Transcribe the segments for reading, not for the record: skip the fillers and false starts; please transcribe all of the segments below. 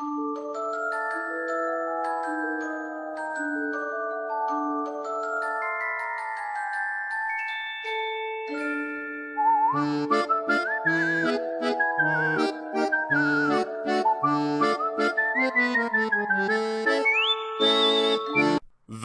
The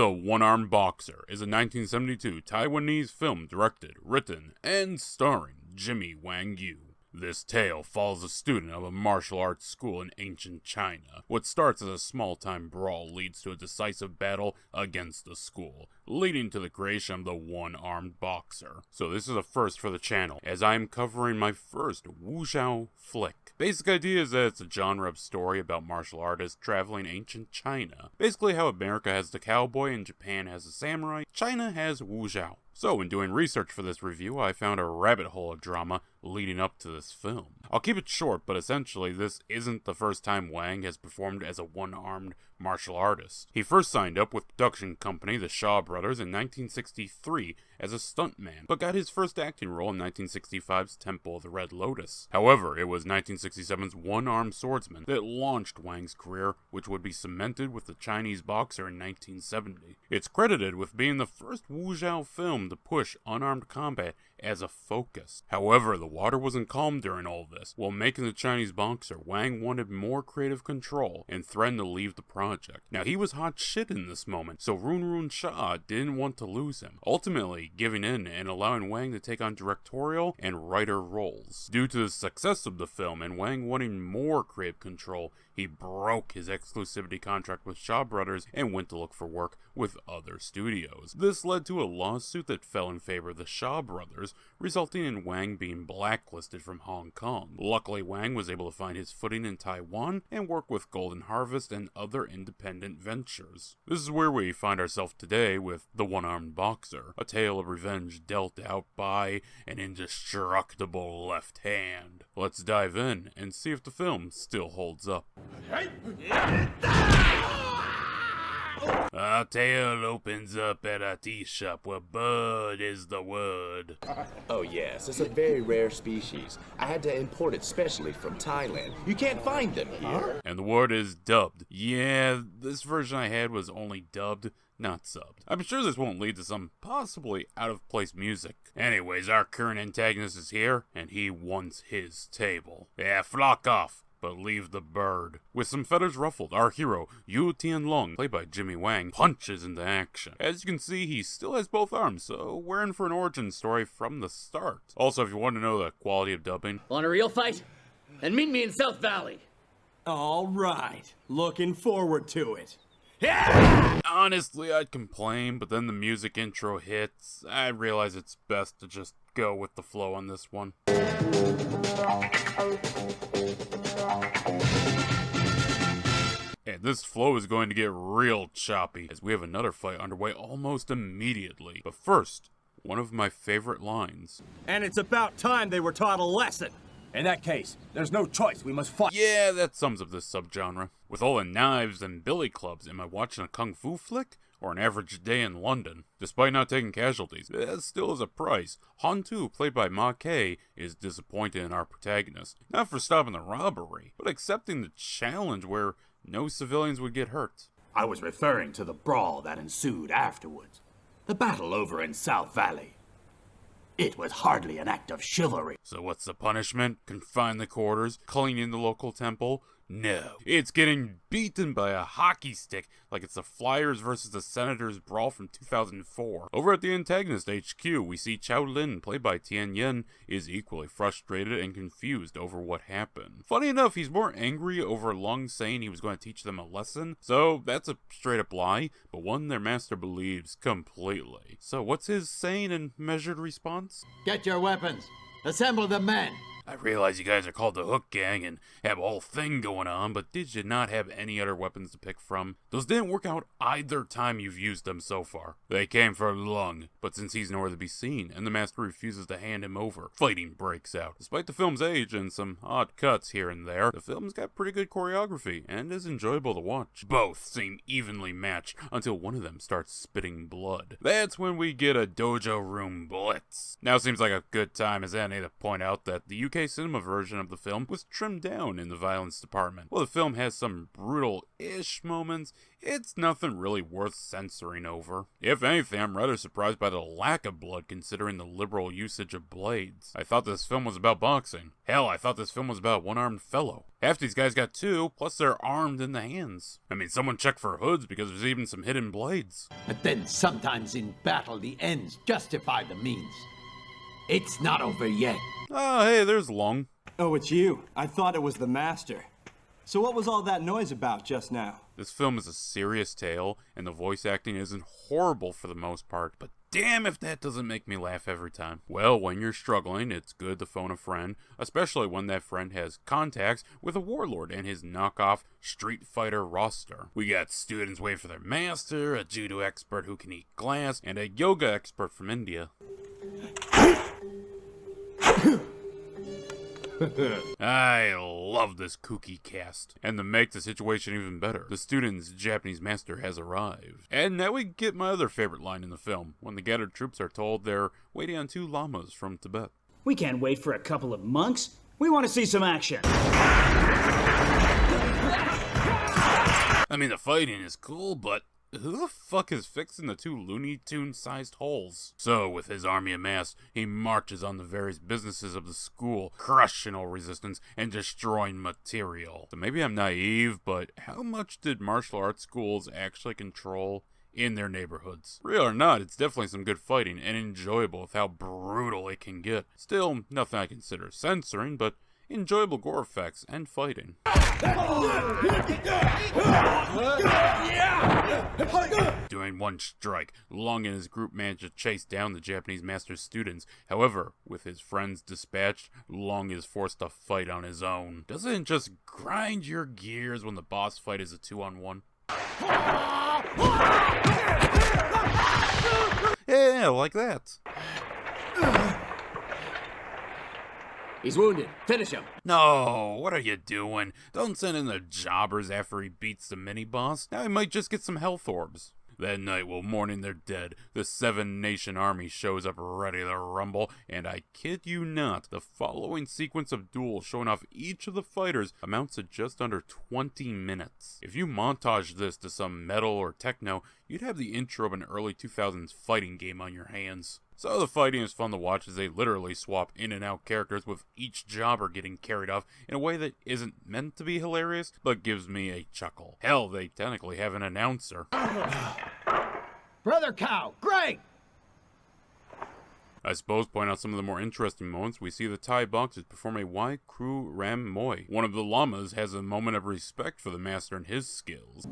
One-Armed Boxer is a 1972 Taiwanese film directed, written, and starring Jimmy Wang Yu. This tale follows a student of a martial arts school in ancient China. What starts as a small-time brawl leads to a decisive battle against the school, leading to the creation of the One-Armed Boxer. So this is a first for the channel, as I am covering my first wuxia flick. Basic idea is that it's a genre of story about martial artists traveling ancient China. Basically how America has the cowboy and Japan has the samurai, China has wuxia. So, in doing research for this review, I found a rabbit hole of drama leading up to this film. I'll keep it short, but essentially this isn't the first time Wang has performed as a one-armed martial artist. He first signed up with production company the Shaw Brothers in 1963 as a stuntman, but got his first acting role in 1965's Temple of the Red Lotus. However, it was 1967's One-Armed Swordsman that launched Wang's career, which would be cemented with the Chinese boxer in 1970. It's credited with being the first wuxia film to push unarmed combat as a focus. However, the water wasn't calm during all this. While making the Chinese boxer, Wang wanted more creative control and threatened to leave the project. Now, he was hot shit in this moment, so Run Sha didn't want to lose him, ultimately giving in and allowing Wang to take on directorial and writer roles. Due to the success of the film and Wang wanting more creative control, he broke his exclusivity contract with Shaw Brothers and went to look for work with other studios. This led to a lawsuit that fell in favor of the Shaw Brothers, resulting in Wang being blacklisted from Hong Kong. Luckily, Wang was able to find his footing in Taiwan and work with Golden Harvest and other independent ventures. This is where we find ourselves today with The One-Armed Boxer, a tale of revenge dealt out by an indestructible left hand. Let's dive in and see if the film still holds up. Our tale opens up at a tea shop where bud is the word. Oh yes, it's a very rare species. I had to import it specially from Thailand. You can't find them here. And the word is dubbed. Yeah, this version I had was only dubbed, not subbed. I'm sure this won't lead to some possibly out-of-place music. Anyways, our current antagonist is here, and he wants his table. Yeah, flock off, but leave the bird. With some feathers ruffled, our hero, Yu Tianlong, played by Jimmy Wang, punches into action. As you can see, he still has both arms, so we're in for an origin story from the start. Also, if you want to know the quality of dubbing... Want a real fight? Then meet me in South Valley. All right, looking forward to it. Honestly, I'd complain, but then the music intro hits. I realize it's best to just go with the flow on this one. And this flow is going to get real choppy, as we have another fight underway almost immediately. But first, one of my favorite lines. And it's about time they were taught a lesson. In that case, there's no choice, we must fight. Yeah, that sums up this subgenre. With all the knives and billy clubs, am I watching a kung fu flick? Or an average day in London? Despite not taking casualties, that still is a price. Han Tu, played by Ma Kei, is disappointed in our protagonist. Not for stopping the robbery, but accepting the challenge where no civilians would get hurt. I was referring to the brawl that ensued afterwards. The battle over in South Valley. It was hardly an act of chivalry. So what's the punishment? Confine the quarters? Cleaning the local temple? No. It's getting beaten by a hockey stick like it's the Flyers versus the Senators brawl from 2004. Over at the antagonist HQ, we see Chao Lin, played by Tian Yen, is equally frustrated and confused over what happened. Funny enough, he's more angry over Lung saying he was going to teach them a lesson, so that's a straight up lie, but one their master believes completely. So what's his sane and measured response? Get your weapons. Assemble the men. I realize you guys are called the Hook Gang and have a whole thing going on, but did you not have any other weapons to pick from? Those didn't work out either time you've used them so far. They came for Lung, but since he's nowhere to be seen, and the master refuses to hand him over, fighting breaks out. Despite the film's age and some odd cuts here and there, the film's got pretty good choreography, and is enjoyable to watch. Both seem evenly matched, until one of them starts spitting blood. That's when we get a dojo room blitz. Now seems like a good time as any to point out that the UK 2K cinema version of the film was trimmed down in the violence department. While the film has some brutal-ish moments, it's nothing really worth censoring over. If anything, I'm rather surprised by the lack of blood considering the liberal usage of blades. I thought this film was about boxing. Hell, I thought this film was about a one-armed fellow. Half these guys got two, plus they're armed in the hands. I mean, someone check for hoods because there's even some hidden blades. But then sometimes in battle, the ends justify the means. It's not over yet. Oh, hey, there's Long. Oh, it's you. I thought it was the master. So what was all that noise about just now? This film is a serious tale, and the voice acting isn't horrible for the most part, but damn if that doesn't make me laugh every time. Well, when you're struggling, it's good to phone a friend, especially when that friend has contacts with a warlord and his knockoff Street Fighter roster. We got students waiting for their master, a judo expert who can eat glass, and a yoga expert from India. I love this kooky cast, and to make the situation even better, the student's Japanese master has arrived. And now we get my other favorite line in the film, when the gathered troops are told they're waiting on 2 llamas from Tibet. We can't wait for a couple of monks. We want to see some action. I mean, the fighting is cool, but who the fuck is fixing the 2 Looney Tunes-sized holes? So, with his army amassed, he marches on the various businesses of the school, crushing all resistance and destroying material. So maybe I'm naive, but how much did martial arts schools actually control in their neighborhoods? Real or not, it's definitely some good fighting and enjoyable with how brutal it can get. Still, nothing I consider censoring, but enjoyable gore effects and fighting. During one strike, Long and his group managed to chase down the Japanese master's students. However, with his friends dispatched, Long is forced to fight on his own. Doesn't it just grind your gears when the boss fight is a 2-on-1? Yeah, like that. He's wounded. Finish him. No, what are you doing? Don't send in the jobbers after he beats the mini-boss. Now he might just get some health orbs. That night, while mourning their dead, the 7-nation army shows up ready to rumble, and I kid you not, the following sequence of duels showing off each of the fighters amounts to just under 20 minutes. If you montage this to some metal or techno, you'd have the intro of an early 2000s fighting game on your hands. So the fighting is fun to watch as they literally swap in and out characters with each jobber getting carried off in a way that isn't meant to be hilarious, but gives me a chuckle. Hell, they technically have an announcer. Brother Cow, great! I suppose point out some of the more interesting moments, we see the Thai boxers perform a Wai Kru Ram Moi. One of the llamas has a moment of respect for the master and his skills.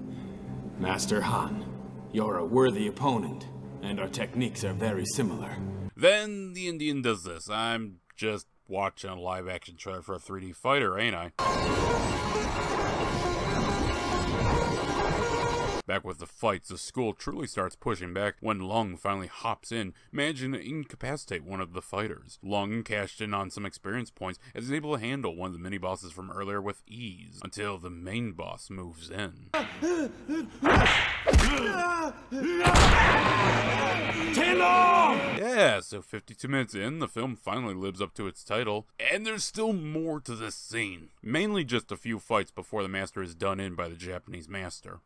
Master Han, you're a worthy opponent, and our techniques are very similar. Then the Indian does this. I'm just watching a live-action trailer for a 3D fighter, ain't I? Back with the fights, the school truly starts pushing back when Long finally hops in, managing to incapacitate one of the fighters. Long cashed in on some experience points as he's able to handle one of the mini-bosses from earlier with ease, until the main boss moves in. Yeah, so 52 minutes in, the film finally lives up to its title, and there's still more to this scene. Mainly just a few fights before the master is done in by the Japanese master.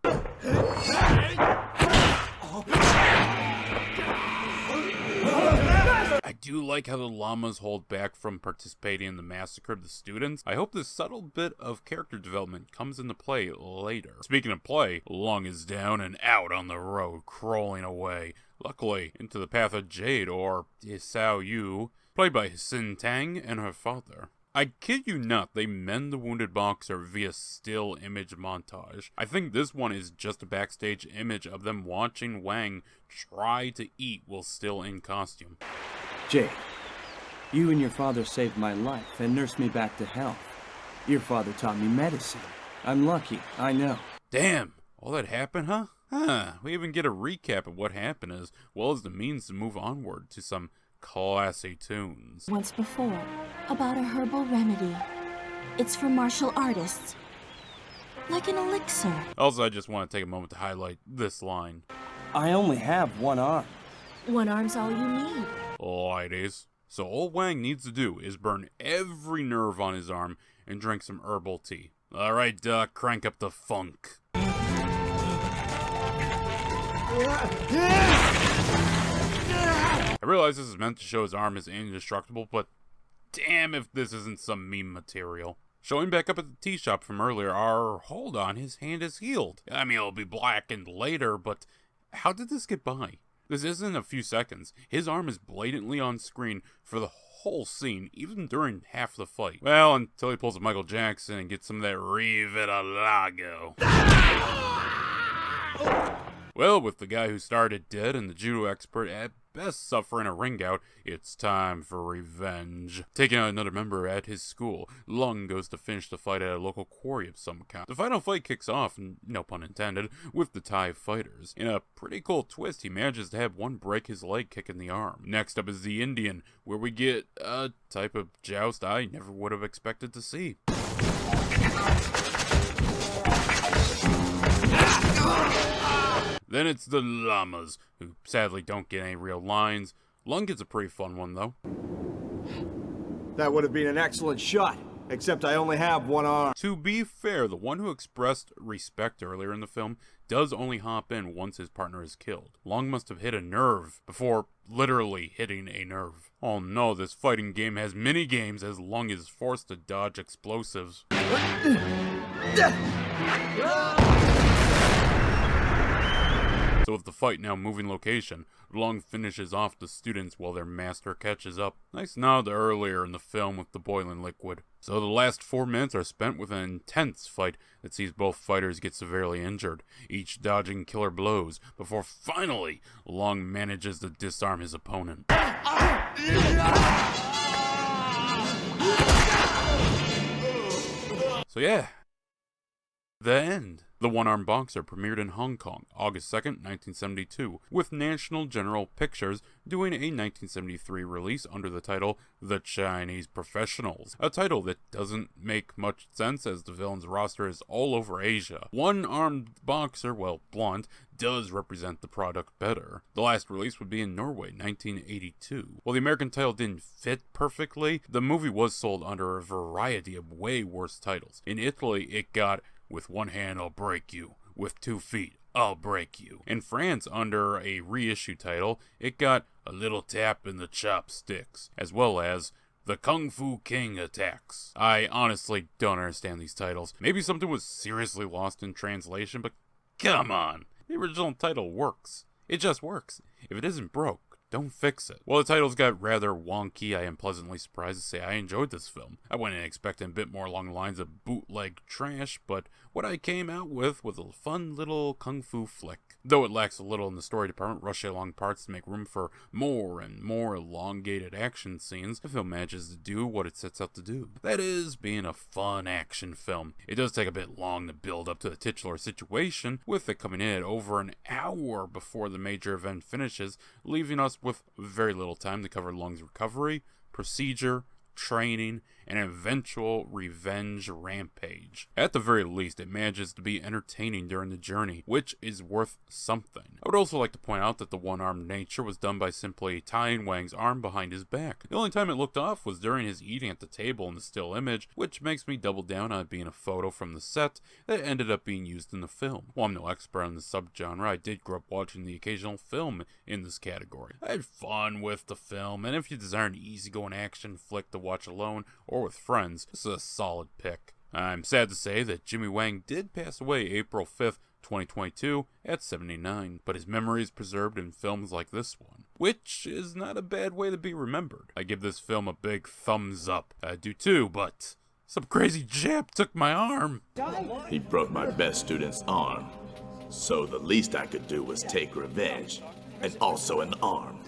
I do like how the llamas hold back from participating in the massacre of the students. I hope this subtle bit of character development comes into play later. Speaking of play, Long is down and out on the road, crawling away. Luckily, into the path of Jade, or Hisao Yu, played by Sin Tang and her father. I kid you not, they mend the wounded boxer via still image montage. I think this one is just a backstage image of them watching Wang try to eat while still in costume. Jade, you and your father saved my life and nursed me back to health. Your father taught me medicine. I'm lucky, I know. Damn, all that happened, huh? We even get a recap of what happened as well as the means to move onward to some classy tunes. Once before, about a herbal remedy. It's for martial artists. Like an elixir. Also, I just want to take a moment to highlight this line. I only have one arm. One arm's all you need. Ladies, So all Wang needs to do is burn every nerve on his arm and drink some herbal tea. Alright, Doc, crank up the funk. I realize this is meant to show his arm is indestructible, but damn if this isn't some meme material. Showing back up at the tea shop from earlier, hold on, his hand is healed. I mean, it'll be blackened later, but how did this get by? This isn't a few seconds. His arm is blatantly on screen for the whole scene, even during half the fight. Well, until he pulls a Michael Jackson and gets some of that Revitalago. Well, with the guy who started dead and the judo expert at best suffering a ring out, it's time for revenge. Taking out another member at his school, Lung goes to finish the fight at a local quarry of some kind. The final fight kicks off, no pun intended, with the Thai fighters. In a pretty cool twist, he manages to have one break his leg kicking the arm. Next up is the Indian, where we get a type of joust I never would have expected to see. Then it's the llamas, who sadly don't get any real lines. Lung gets a pretty fun one, though. That would have been an excellent shot, except I only have one arm. To be fair, the one who expressed respect earlier in the film does only hop in once his partner is killed. Lung must have hit a nerve before literally hitting a nerve. Oh no, this fighting game has mini games as Lung is forced to dodge explosives. So with the fight now moving location, Lung finishes off the students while their master catches up. Nice nod to earlier in the film with the boiling liquid. So the last 4 minutes are spent with an intense fight that sees both fighters get severely injured, each dodging killer blows, before finally Lung manages to disarm his opponent. So yeah, the end. The One-Armed Boxer premiered in Hong Kong, August 2nd, 1972, with National General Pictures doing a 1973 release under the title The Chinese Professionals, a title that doesn't make much sense as the villain's roster is all over Asia. One-Armed Boxer, well, Blunt, does represent the product better. The last release would be in Norway, 1982. While the American title didn't fit perfectly, the movie was sold under a variety of way worse titles. In Italy, it got With One Hand I'll Break You, With 2 Feet I'll Break You. In France, under a reissue title, it got A Little Tap in the Chopsticks, as well as The Kung Fu King Attacks. I honestly don't understand these titles. Maybe something was seriously lost in translation, but come on. The original title works. It just works. If it isn't broke, don't fix it. While the titles got rather wonky, I am pleasantly surprised to say I enjoyed this film. I went in expecting a bit more along the lines of bootleg trash, but what I came out with was a fun little kung fu flick. Though it lacks a little in the story department, rushing along parts to make room for more and more elongated action scenes, the film manages to do what it sets out to do. That is, being a fun action film. It does take a bit long to build up to the titular situation, with it coming in at over an hour before the major event finishes, leaving us with very little time to cover Lung's recovery, procedure, training, and an eventual revenge rampage. At the very least, it manages to be entertaining during the journey, which is worth something. I would also like to point out that the one-armed nature was done by simply tying Wang's arm behind his back. The only time it looked off was during his eating at the table in the still image, which makes me double down on it being a photo from the set that ended up being used in the film. While I'm no expert on the subgenre, I did grow up watching the occasional film in this category. I had fun with the film, and if you desire an easygoing action flick to watch alone or with friends, this is a solid pick. I'm sad to say that Jimmy Wang did pass away April 5th, 2022 at 79, but his memory is preserved in films like this one, which is not a bad way to be remembered. I give this film a big thumbs up. I do too, but some crazy Jap took my arm. He broke my best student's arm, so the least I could do was take revenge, and also an arm.